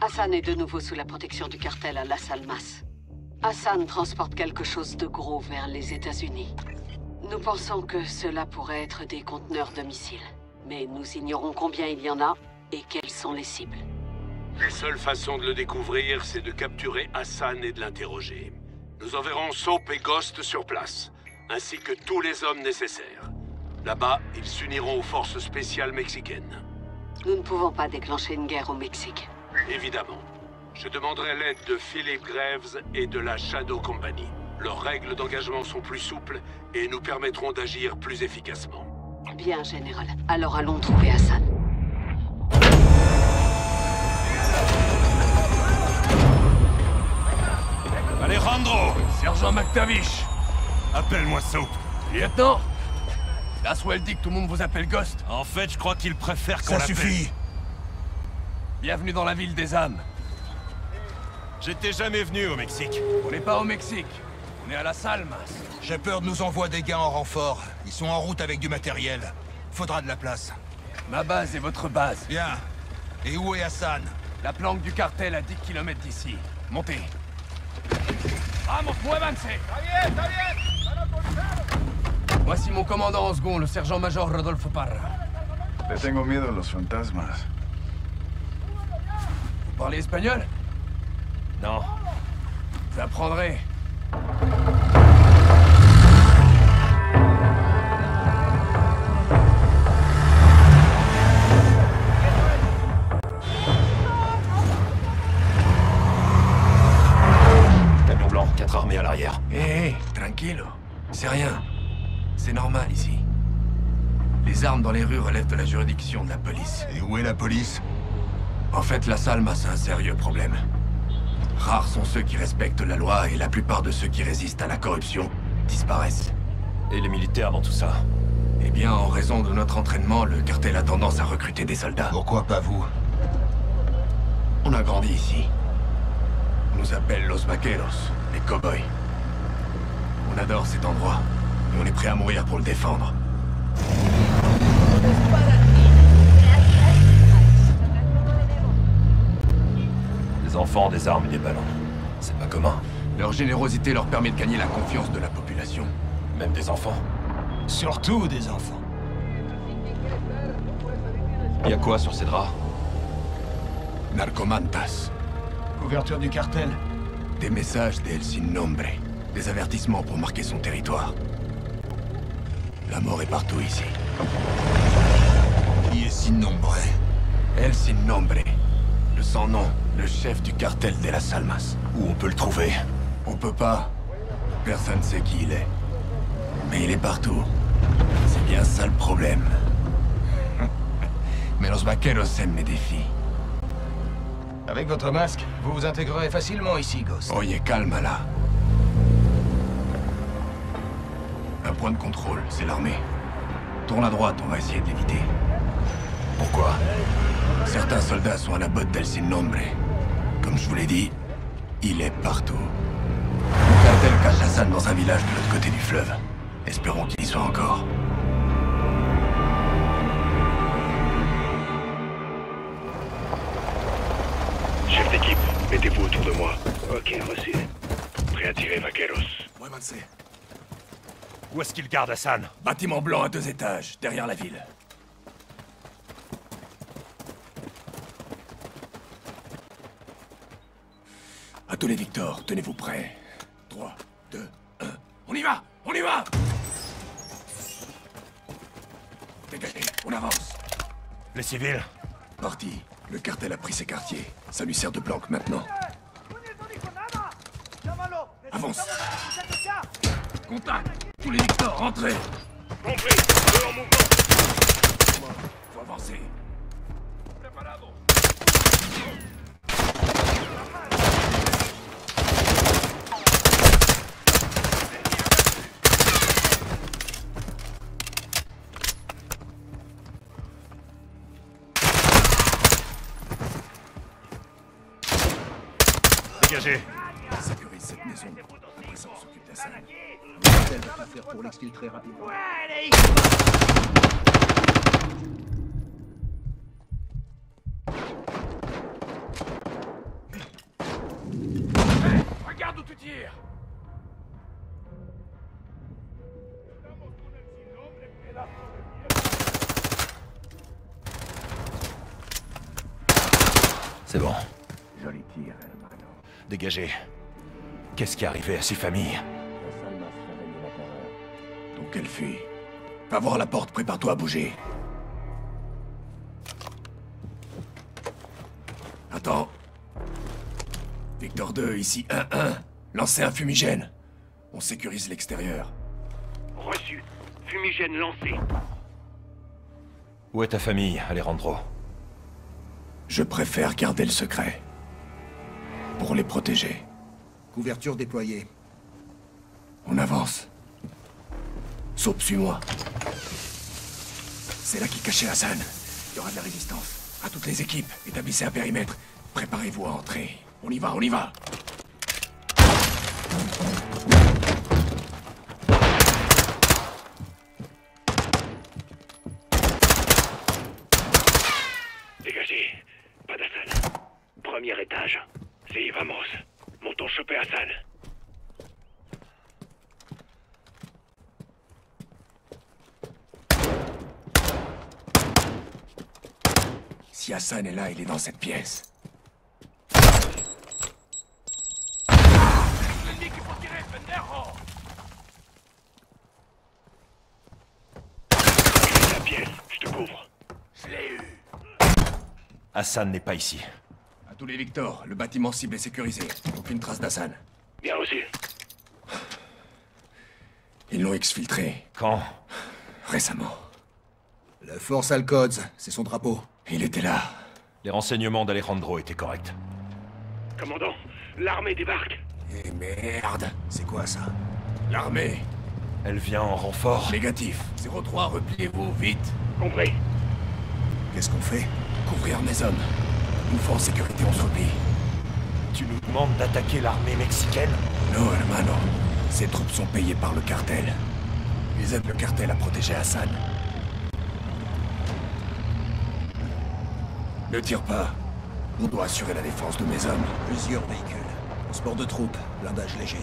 Hassan est de nouveau sous la protection du cartel à Las Almas. Hassan transporte quelque chose de gros vers les États-Unis. Nous pensons que cela pourrait être des conteneurs de missiles. Mais nous ignorons combien il y en a et quelles sont les cibles. La seule façon de le découvrir, c'est de capturer Hassan et de l'interroger. Nous enverrons Soap et Ghost sur place, ainsi que tous les hommes nécessaires. Là-bas, ils s'uniront aux forces spéciales mexicaines. Nous ne pouvons pas déclencher une guerre au Mexique. Évidemment. Je demanderai l'aide de Philip Graves et de la Shadow Company. Leurs règles d'engagement sont plus souples et nous permettront d'agir plus efficacement. Bien, Général. Alors allons trouver Hassan. Alejandro! Sergent McTavish! Appelle-moi Soap. Lieutenant! Laswell dit que tout le monde vous appelle Ghost. En fait, je crois qu'il préfère qu'on Ça l'appelle. suffit. Bienvenue dans la ville des âmes. J'étais jamais venu au Mexique. On n'est pas au Mexique. On est à Las Almas. Shepard nous envoie des gars en renfort. Ils sont en route avec du matériel. Faudra de la place. Ma base est votre base. Bien. Et où est Hassan? La planque du cartel à 10 km d'ici. Montez. Vamos, muévanse! Voici mon commandant en second, le sergent-major Rodolfo Parra. Le tengo miedo a los fantasmas. Vous parlez espagnol? Non. Vous apprendrez. Camion blanc, 4 armées à l'arrière. Hé, tranquilo. C'est rien. C'est normal ici. Les armes dans les rues relèvent de la juridiction de la police. Et où est la police? En fait, Las Almas a un sérieux problème. Rares sont ceux qui respectent la loi et la plupart de ceux qui résistent à la corruption disparaissent. Et les militaires dans tout ça? Eh bien, en raison de notre entraînement, le cartel a tendance à recruter des soldats. Pourquoi pas vous? On a grandi ici. On nous appelle Los Vaqueros, les cow-boys. On adore cet endroit, et on est prêt à mourir pour le défendre. Des enfants, des armes et des ballons. C'est pas commun. Leur générosité leur permet de gagner la confiance de la population. Même des enfants. Surtout des enfants. Y a quoi sur ces draps? Narcomantas. Couverture du cartel. Des messages d'El Sin Nombre. Des avertissements pour marquer son territoire. La mort est partout ici. Qui est si nombreux? El Sin Nombre. Le sans-nom, le chef du cartel de Las Almas. Où on peut le trouver? On peut pas. Personne sait qui il est. Mais il est partout. C'est bien ça le problème. Mais los vaqueros aiment les défis. Avec votre masque, vous vous intégrerez facilement ici, Ghost. Oye, calme là. Un point de contrôle, c'est l'armée. Tourne à droite, on va essayer de l'éviter. Pourquoi? Certains soldats sont à la botte d'El Sin Nombre. Comme je vous l'ai dit, il est partout. Le cartel cache Hassan dans un village de l'autre côté du fleuve. Espérons qu'il y soit encore. Chef d'équipe, mettez-vous autour de moi. Ok, reçu. Prêt à tirer, Vaqueros. Muévanse. Où est-ce qu'il garde Hassan? Bâtiment blanc à 2 étages, derrière la ville. Attelez Victor, tenez-vous prêts. 3, 2, 1. On y va! On y va! Dégagez, on avance. Les civils? Parti. Le cartel a pris ses quartiers. Ça lui sert de planque maintenant. Avance. Contact. Tous les Victor, rentrez. Compris, deux en mouvement. Faut avancer. Dégagez. Sécurise cette maison. Après ça, on s'occupe d'Hassan. Elle va tout faire pour l'exfiltrer rapidement. tire! C'est bon. Joli tir, hermano. Dégagez. Qu'est-ce qui est arrivé à ces familles? Donc elle fuit. Va voir la porte, prépare-toi à bouger. Attends. Victor 2, ici 1-1. Lancez un fumigène. On sécurise l'extérieur. Reçu. Fumigène lancé. Où est ta famille, Alejandro? Je préfère garder le secret. Pour les protéger. Couverture déployée. On avance. Soap, suis-moi. C'est là qu'est caché Hassan. Il y aura de la résistance. À toutes les équipes, établissez un périmètre. Préparez-vous à entrer. On y va, on y va. Dégagez. Pas d'Hassan. Premier étage. C'est vamos. Montons choper Hassan. Si Hassan est là, il est dans cette pièce. La pièce, je te couvre. Je l'ai eu. Hassan n'est pas ici. À tous les Victor, le bâtiment cible est sécurisé. Aucune trace d'Hassan. Bien reçu. Ils l'ont exfiltré. Quand? Récemment. La force Alcods, c'est son drapeau. Il était là. Les renseignements d'Alejandro étaient corrects. Commandant, l'armée débarque. Eh merde. C'est quoi ça? L'armée. Elle vient en renfort. Négatif. 03, repliez-vous, vite. Compris. Qu'est-ce qu'on fait? Couvrir mes hommes. Une fois en sécurité, on se replie. Tu nous demandes d'attaquer l'armée mexicaine? Non, hermano. Ces troupes sont payées par le cartel. Ils aident le cartel à protéger Hassan. Ne tire pas. On doit assurer la défense de mes hommes. Plusieurs véhicules. Transport de troupes, blindage léger.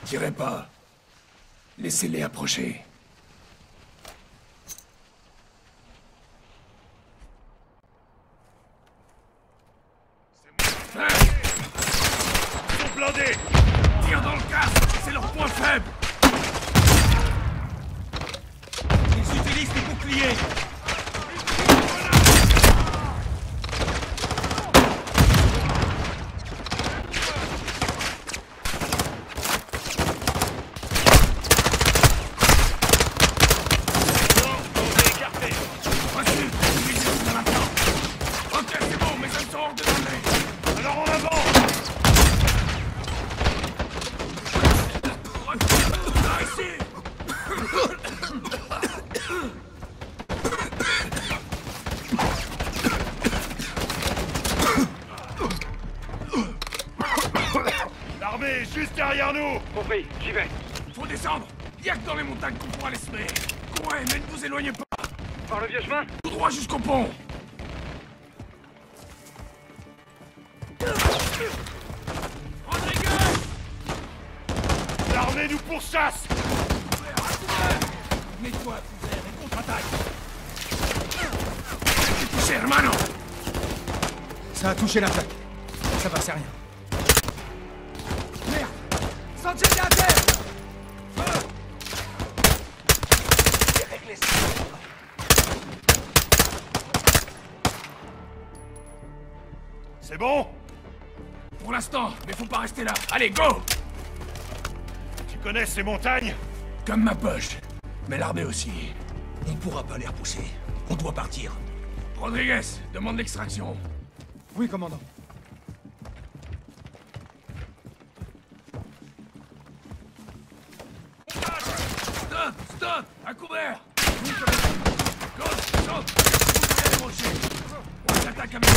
Tirez pas. Laissez-les approcher. Ils sont blindés. Tire dans le casque. C'est leur point faible. Ils utilisent des boucliers. Ok, c'est bon, mes hommes sont hors de danger. Alors en avant. L'armée est juste derrière nous. Compris, j'y vais. Faut descendre. Y'a que dans les montagnes qu'on pourra les semer. Courez, mais ne vous éloignez pas. Par le vieux chemin. Tout droit jusqu'au pont. L'armée nous pourchasse. Mets-toi, Fuser, et contre-attaque. J'ai touché, hermano. Ça a touché l'attaque. Ça passe à rien. Merde! Sanchez à terre! C'est bon? Pour l'instant, mais faut pas rester là. Allez, go! Tu connais ces montagnes? Comme ma poche. Mais l'armée aussi. On pourra pas les repousser. On doit partir. Rodriguez, demande l'extraction. Oui, commandant. Stop! Stop! À couvert! Gauche! Saute! Vous pouvez les rochers. On les attaque avec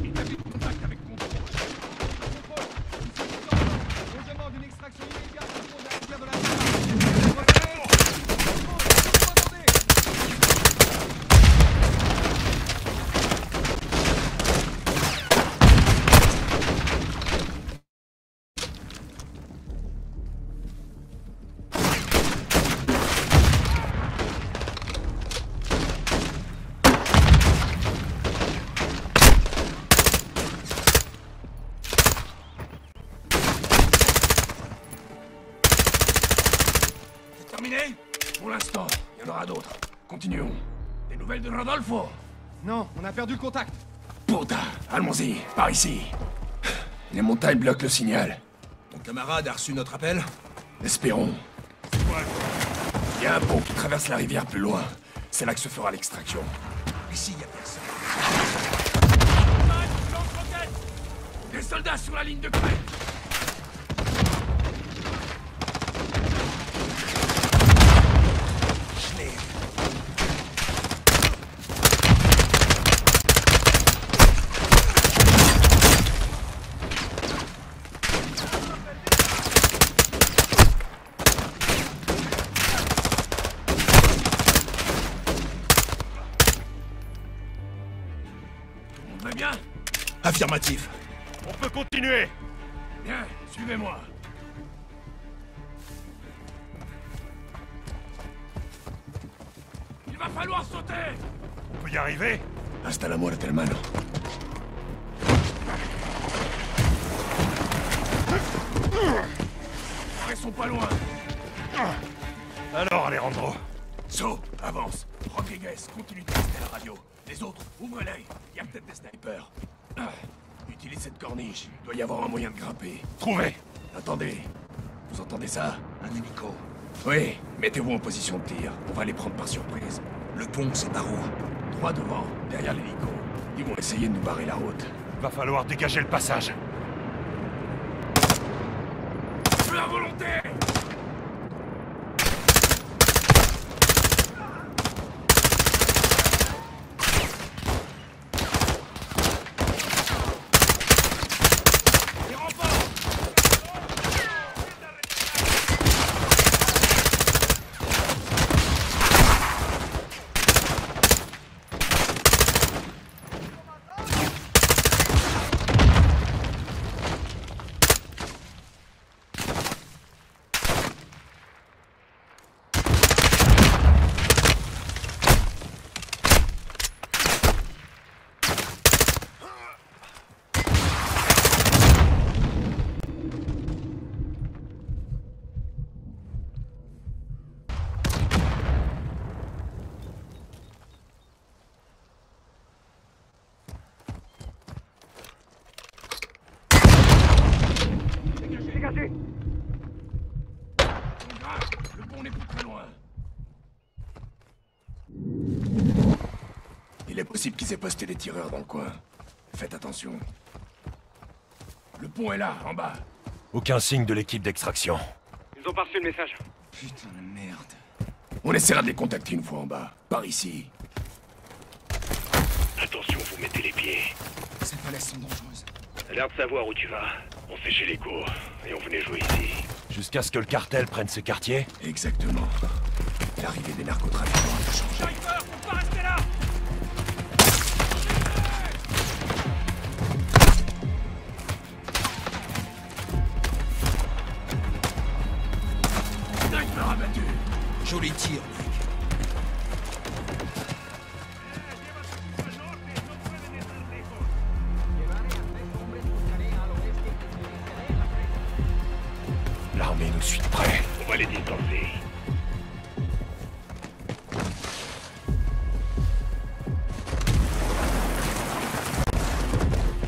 établis contact avec contrôle. On demande une extraction immédiate au fond de la rivière de la Il y en aura d'autres. Continuons. Des nouvelles de Rodolfo? Non, on a perdu le contact. Puta, allons-y, par ici. Les montagnes bloquent le signal. Ton camarade a reçu notre appel? Espérons. Il y a un pont qui traverse la rivière plus loin. C'est là que se fera l'extraction. Ici, y a personne. Des soldats sur la ligne de crête. Va bien? Affirmatif. On peut continuer. Bien, suivez-moi. Il va falloir sauter! On peut y arriver. Hasta la muerte, hermano. Ils sont pas loin. Alors, Alejandro. So, avance. Rodriguez, continue de tester la radio. Les autres, ouvrez l'œil. Il y a peut-être des snipers. Utilise cette corniche. Il doit y avoir un moyen de grimper. Trouvez. Attendez. Vous entendez ça? Un hélico. Oui, mettez-vous en position de tir. On va les prendre par surprise. Le pont, c'est par où? Droit devant, derrière l'hélico. Ils vont essayer de nous barrer la route. Va falloir dégager le passage. Feu à volonté! Le pont n'est plus très loin. Il est possible qu'ils aient posté des tireurs dans le coin. Faites attention. Le pont est là, en bas. Aucun signe de l'équipe d'extraction. Ils ont pas reçu le message. Putain de merde. On essaiera de les contacter une fois en bas. Par ici. Attention, vous mettez les pieds. Ces falaises sont dangereuses. T'as l'air de savoir où tu vas. On fait chez les cours et on venait jouer ici. Jusqu'à ce que le cartel prenne ce quartier. Exactement. L'arrivée des narcotrafiquants a tout changé. Faut pas rester là! Sniper abattu. Joli tir, mec. L'armée nous suit de près. On va les distancer.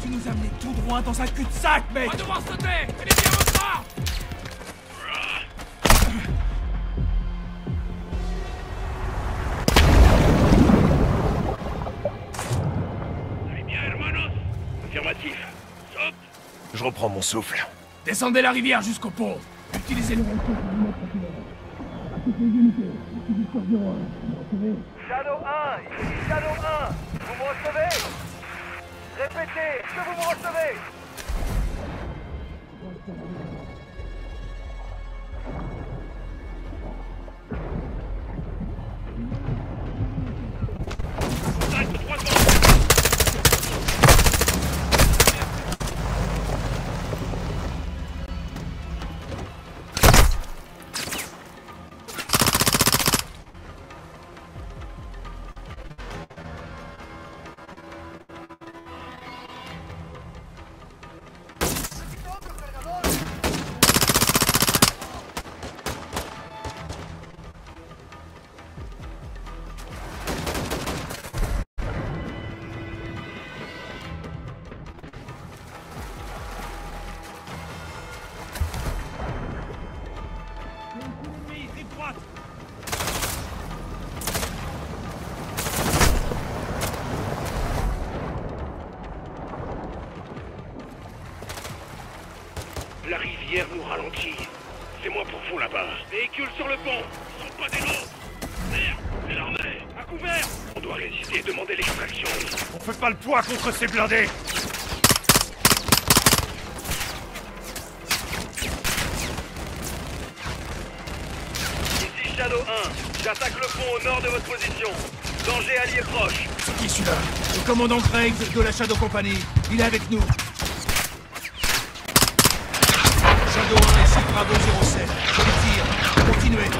Tu nous as mené tout droit dans un cul-de-sac, mec. On va devoir sauter. Tenez bien votre bras. Allez bien, hermanos. Affirmatif. Saute. Je reprends mon souffle. Descendez la rivière jusqu'au pont. Utilisez le Shadow 1, ici Shadow 1. Vous me recevez? Répétez, est-ce que vous me recevez? guerre nous ralentit. C'est moi pour vous là-bas. Véhicules sur le pont. Ils sont pas des nôtres. Merde, c'est l'armée. À couvert. On doit résister et demander l'extraction. On fait pas le poids contre ces blindés. Ici Shadow 1. J'attaque le pont au nord de votre position. Danger allié proche. C'est qui celui-là? Le commandant Graves de la Shadow Company. Il est avec nous. Shadow 1 ici Bravo 07. Je les tire. Continuez.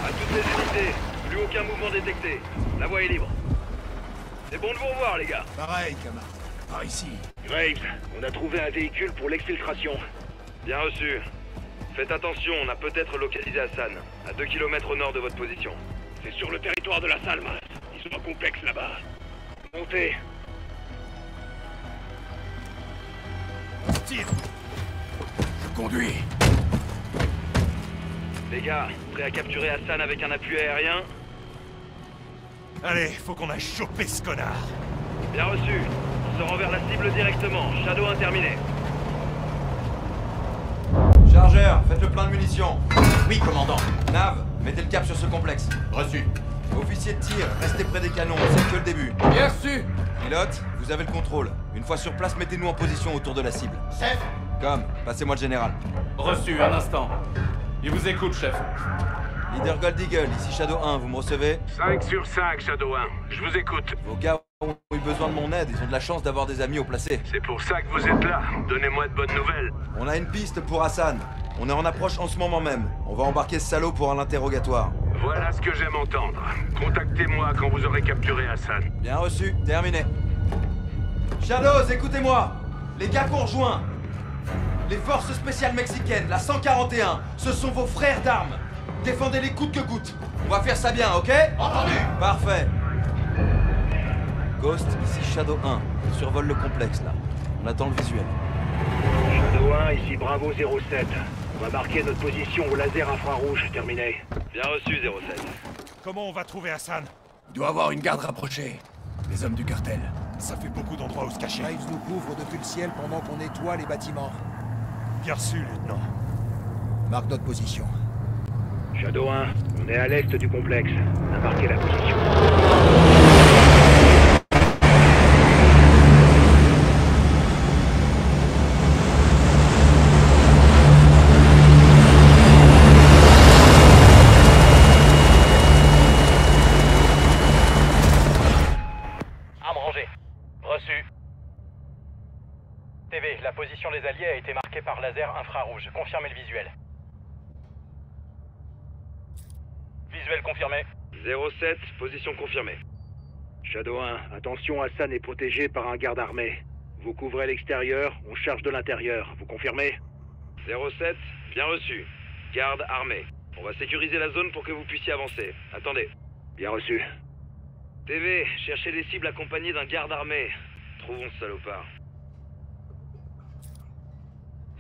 À toutes les unités. Plus aucun mouvement détecté. La voie est libre. C'est bon de vous revoir, les gars. Pareil, camarade. Par ici. Graves, on a trouvé un véhicule pour l'exfiltration. Bien reçu. Faites attention, on a peut-être localisé Hassan, à 2 km au nord de votre position. C'est sur le territoire de la Salmas. Ils sont en complexe là-bas. Montez. Tire. Je conduis. Les gars, prêts à capturer Hassan avec un appui aérien? Allez, faut qu'on aille choper ce connard. Bien reçu. On se rend vers la cible directement. Shadow 1 terminé. Chargeur, faites le plein de munitions. Oui, commandant. Nav, mettez le cap sur ce complexe. Reçu. Officier de tir, restez près des canons, c'est que le début. Bien reçu. Pilote, vous avez le contrôle. Une fois sur place, mettez-nous en position autour de la cible. Chef. Comme, passez-moi le général. Reçu, un instant. Il vous écoute, chef. Leader Gold Eagle, ici Shadow 1, vous me recevez? 5 sur 5, Shadow 1. Je vous écoute. Vos gars ont eu besoin de mon aide, ils ont de la chance d'avoir des amis au placé. C'est pour ça que vous êtes là. Donnez-moi de bonnes nouvelles. On a une piste pour Hassan. On est en approche en ce moment même. On va embarquer ce salaud pour un interrogatoire. Voilà ce que j'aime entendre. Contactez-moi quand vous aurez capturé Hassan. Bien reçu, terminé. Shadows, écoutez-moi. Les gars qu'on rejoint. Les forces spéciales mexicaines, la 141, ce sont vos frères d'armes. Défendez-les coûte que coûte. On va faire ça bien, ok? Entendu. Parfait. Ghost, ici Shadow 1. On survole le complexe, là. On attend le visuel. Shadow 1, ici Bravo 07. On va marquer notre position au laser infrarouge. Terminé. Bien reçu, 07. Comment on va trouver Hassan? Il doit avoir une garde rapprochée. Les hommes du cartel. Ça fait beaucoup d'endroits où se cacher. Graves nous couvre depuis le ciel pendant qu'on nettoie les bâtiments. Bien reçu, lieutenant. Marque notre position. Shadow 1, on est à l'est du complexe. On a marqué la position. Arme rangée. Reçu. TV, la position des alliés a été marquée par laser infrarouge. Confirmez le visuel. Visuel confirmé. 07, position confirmée. Shadow 1, attention, Hassan est protégé par un garde armé. Vous couvrez l'extérieur, on charge de l'intérieur. Vous confirmez? 07, bien reçu. Garde armée. On va sécuriser la zone pour que vous puissiez avancer. Attendez. Bien reçu. TV, cherchez des cibles accompagnées d'un garde armé. Trouvons ce salopard.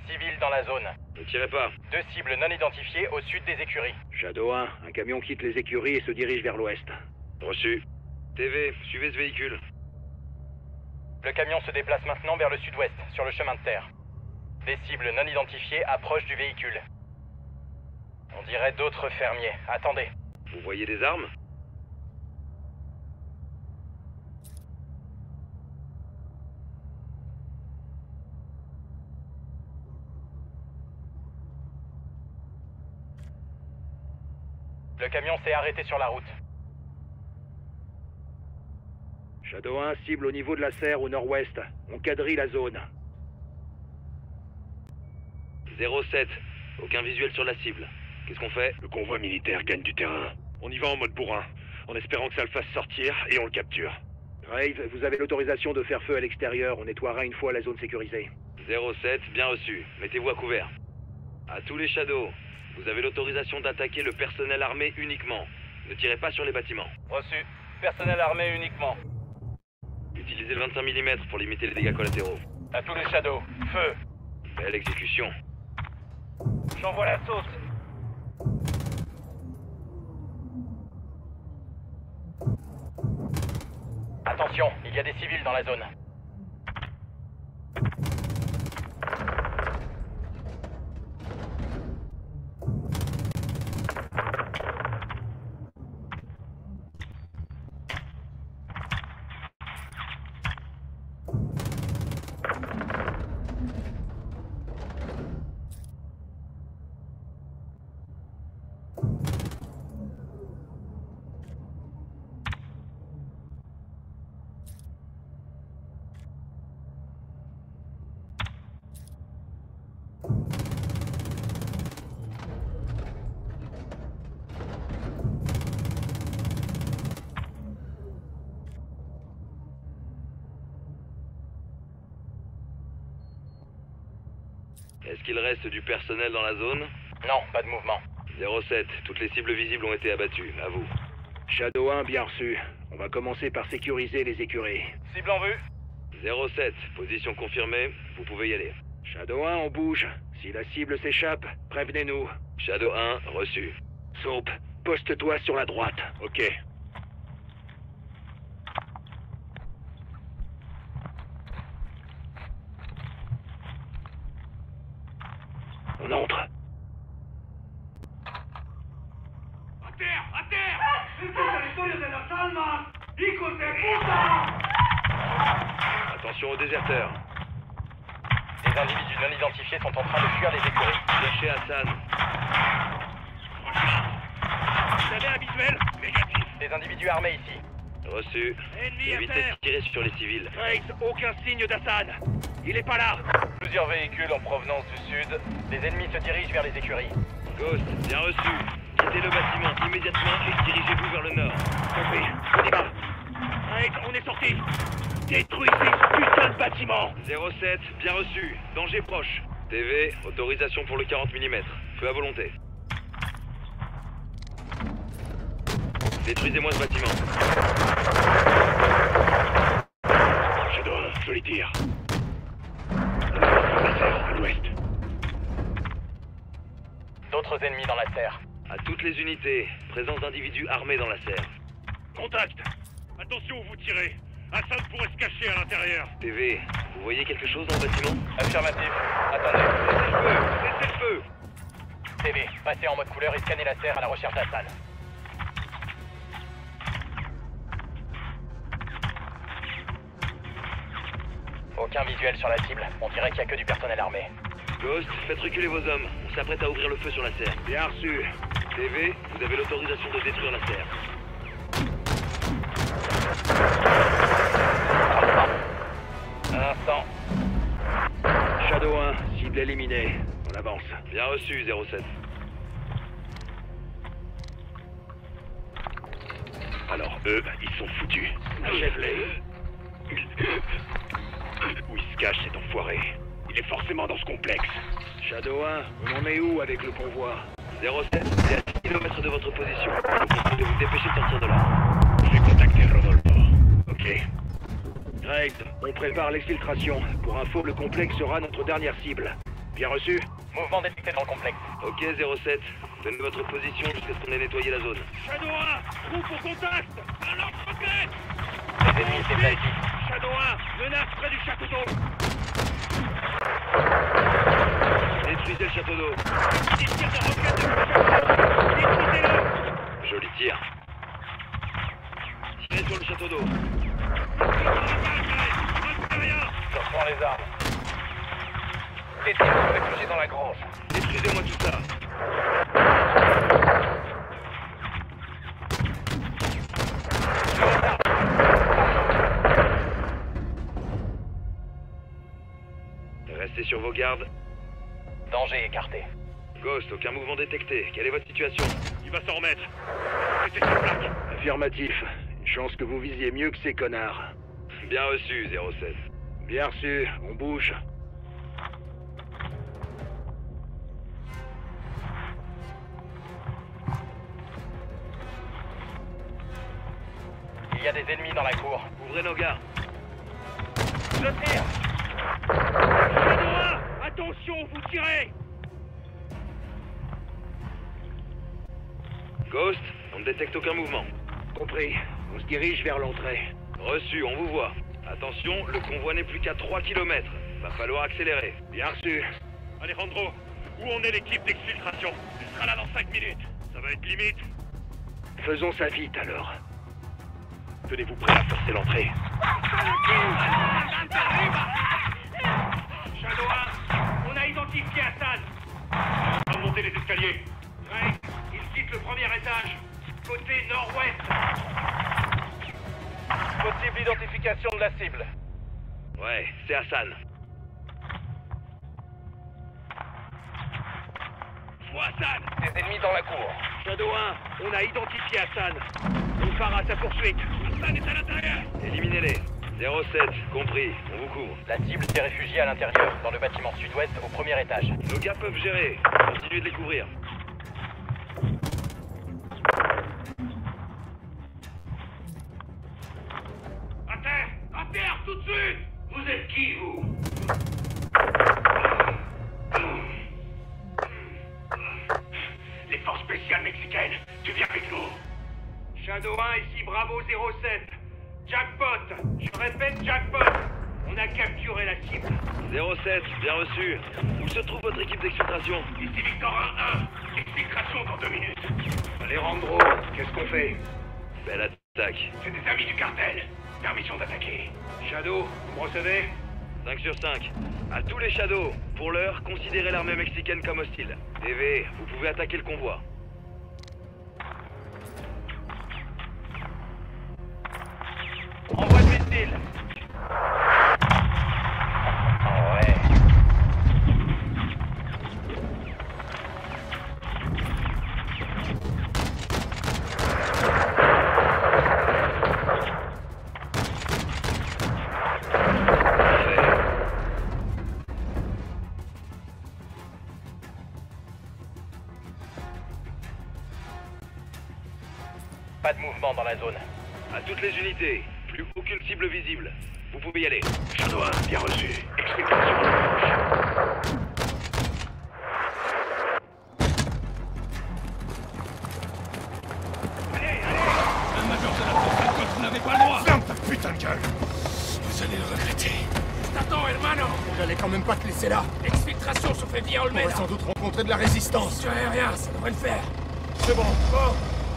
Civil dans la zone. Ne tirez pas. 2 cibles non identifiées au sud des écuries. Shadow 1, un camion quitte les écuries et se dirige vers l'ouest. Reçu. TV, suivez ce véhicule. Le camion se déplace maintenant vers le sud-ouest, sur le chemin de terre. Des cibles non identifiées approchent du véhicule. On dirait d'autres fermiers. Attendez. Vous voyez des armes? Le camion s'est arrêté sur la route. Shadow 1, cible au niveau de la serre au nord-ouest. On quadrille la zone. 07, aucun visuel sur la cible. Qu'est-ce qu'on fait? Le convoi militaire gagne du terrain. On y va en mode bourrin, en espérant que ça le fasse sortir, et on le capture. Graves, vous avez l'autorisation de faire feu à l'extérieur. On nettoiera une fois la zone sécurisée. 07, bien reçu. Mettez-vous à couvert. À tous les Shadows, vous avez l'autorisation d'attaquer le personnel armé uniquement. Ne tirez pas sur les bâtiments. Reçu. Personnel armé uniquement. Utilisez le 25 mm pour limiter les dégâts collatéraux. À tous les Shadows. Feu. Belle exécution. J'envoie la sauce. Attention, il y a des civils dans la zone. Est-ce qu'il reste du personnel dans la zone? Non, pas de mouvement. 07, toutes les cibles visibles ont été abattues, à vous. Shadow 1, bien reçu. On va commencer par sécuriser les écuries. Cible en vue. 07, position confirmée, vous pouvez y aller. Shadow 1, on bouge. Si la cible s'échappe, prévenez-nous. Shadow 1, reçu. Soap, poste-toi sur la droite. Ok. On entre. ¡A terre! ¡A terre! ¡Es el territorio de las almas! ¡Hijos de puta! Attention aux déserteurs. Des individus non identifiés sont en train de fuir les écuries. Cherchez Hassan. Vous avez un visuel? Négatif. Des individus armés ici. Reçu. Ennemi à Évitez terre. de tirer sur les civils. Grace, aucun signe d'Hassan. Il est pas là. Plusieurs véhicules en provenance du sud. Les ennemis se dirigent vers les écuries. Ghost, bien reçu. Quittez le bâtiment immédiatement et dirigez-vous vers le nord. Compris. On y va. Grace, on est sorti. Détruisez ce putain de bâtiment. 07, bien reçu. Danger proche. TV, autorisation pour le 40 mm. Feu à volonté. Détruisez-moi ce bâtiment. Shadow 1, joli tir. À l'ouest. D'autres ennemis dans la serre. À toutes les unités, présence d'individus armés dans la serre. Contact. Attention où vous tirez. Hassan pourrait se cacher à l'intérieur. TV, vous voyez quelque chose dans le bâtiment? Affirmatif. Attendez. Laissez le feu! Laissez le feu! TV, passez en mode couleur et scannez la serre à la recherche d'Hassan. Aucun visuel sur la cible. On dirait qu'il n'y a que du personnel armé. Ghost, faites reculer vos hommes. On s'apprête à ouvrir le feu sur la serre. Bien reçu. TV, vous avez l'autorisation de détruire la serre. Un instant. Shadow 1, cible éliminée. On avance. Bien reçu, 07. Alors eux, ils sont foutus. Achève-les. Où il se cache cet enfoiré? Il est forcément dans ce complexe. Shadow 1, on en est où avec le convoi? 07, c'est à 10 km de votre position. Vous pouvez vous dépêcher de sortir de là. Je vais contacter Rodolfo. Ok. Graves, on prépare l'exfiltration. Pour info, le complexe sera notre dernière cible. Bien reçu? Mouvement détecté dans le complexe. Ok, 07. Donnez votre position jusqu'à ce qu'on ait nettoyé la zone. Shadow 1, trou pour contact. Un lance-roquette. Les ennemis étaient là ici. Shadow 1, menace près du château d'eau. Détruisez le château d'eau. Il tire des roquettes depuis le château. Détruisez-le. Joli tir. Tirez sur le château d'eau. Sortons les armes. Essayez de se réfugier dans la grange. Détruisez-moi tout ça. Restez sur vos gardes. Danger écarté. Ghost, aucun mouvement détecté. Quelle est votre situation? Il va s'en remettre. Mettez sur plaque. Affirmatif. Une chance que vous visiez mieux que ces connards. Bien reçu, 07. Bien reçu. On bouge. Il y a des ennemis dans la cour. Ouvrez nos gardes. Je tire. Shadow 1, attention, vous tirez. Ghost, on ne détecte aucun mouvement. Compris. On se dirige vers l'entrée. Reçu, on vous voit. Attention, le convoi n'est plus qu'à 3 km. Va falloir accélérer. Bien reçu. Alejandro, où en est l'équipe d'exfiltration? Elle sera là dans 5 minutes. Ça va être limite. Faisons ça vite alors. Tenez-vous prêts à forcer l'entrée. Shadow 1, on a identifié Hassan. On va monter les escaliers. Grace, il quitte le étage, côté nord-ouest. Possible identification de la cible. Ouais, c'est Hassan. Je vois Hassan. Des ennemis dans la cour. Shadow 1, on a identifié Hassan. On part à sa poursuite. Hassan est à l'intérieur. Éliminez-les. 07, compris, on vous couvre. La cible s'est réfugiée à l'intérieur, dans le bâtiment sud-ouest, au premier étage. Nos gars peuvent gérer. Continuez de les couvrir. À terre, tout de suite. Vous êtes qui, vous? Les forces spéciales mexicaines, tu viens avec nous. Shadow 1, ici Bravo 07. Jackpot. Je répète, jackpot. On a capturé la cible. 07, bien reçu. Où se trouve votre équipe d'exfiltration? Ici Victorin 1. Exfiltration dans 2 minutes. Alejandro, qu'est-ce qu'on fait? Belle attaque. C'est des amis du cartel. Permission d'attaquer. Shadow, vous me recevez? 5 sur 5. À tous les Shadows, pour l'heure, considérez l'armée mexicaine comme hostile. DV, vous pouvez attaquer le convoi. Envoi de missile. Ouais. Pas de mouvement dans la zone. À toutes les unités, plus aucune cible visible. Vous pouvez y aller. Shadow 1, bien reçu. Exfiltration en approche. Un major de la force, vous n'avez pas le droit. Ferme ta putain de gueule. Vous allez le regretter. T'attends, hermano. J'allais quand même pas te laisser là. L'exfiltration se fait via On Olmeda. va sans doute rencontrer de la résistance. Sur aérien, ça devrait le faire. C'est bon.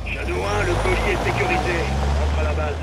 Shadow 1, le colis est sécurisé. Entre à la base.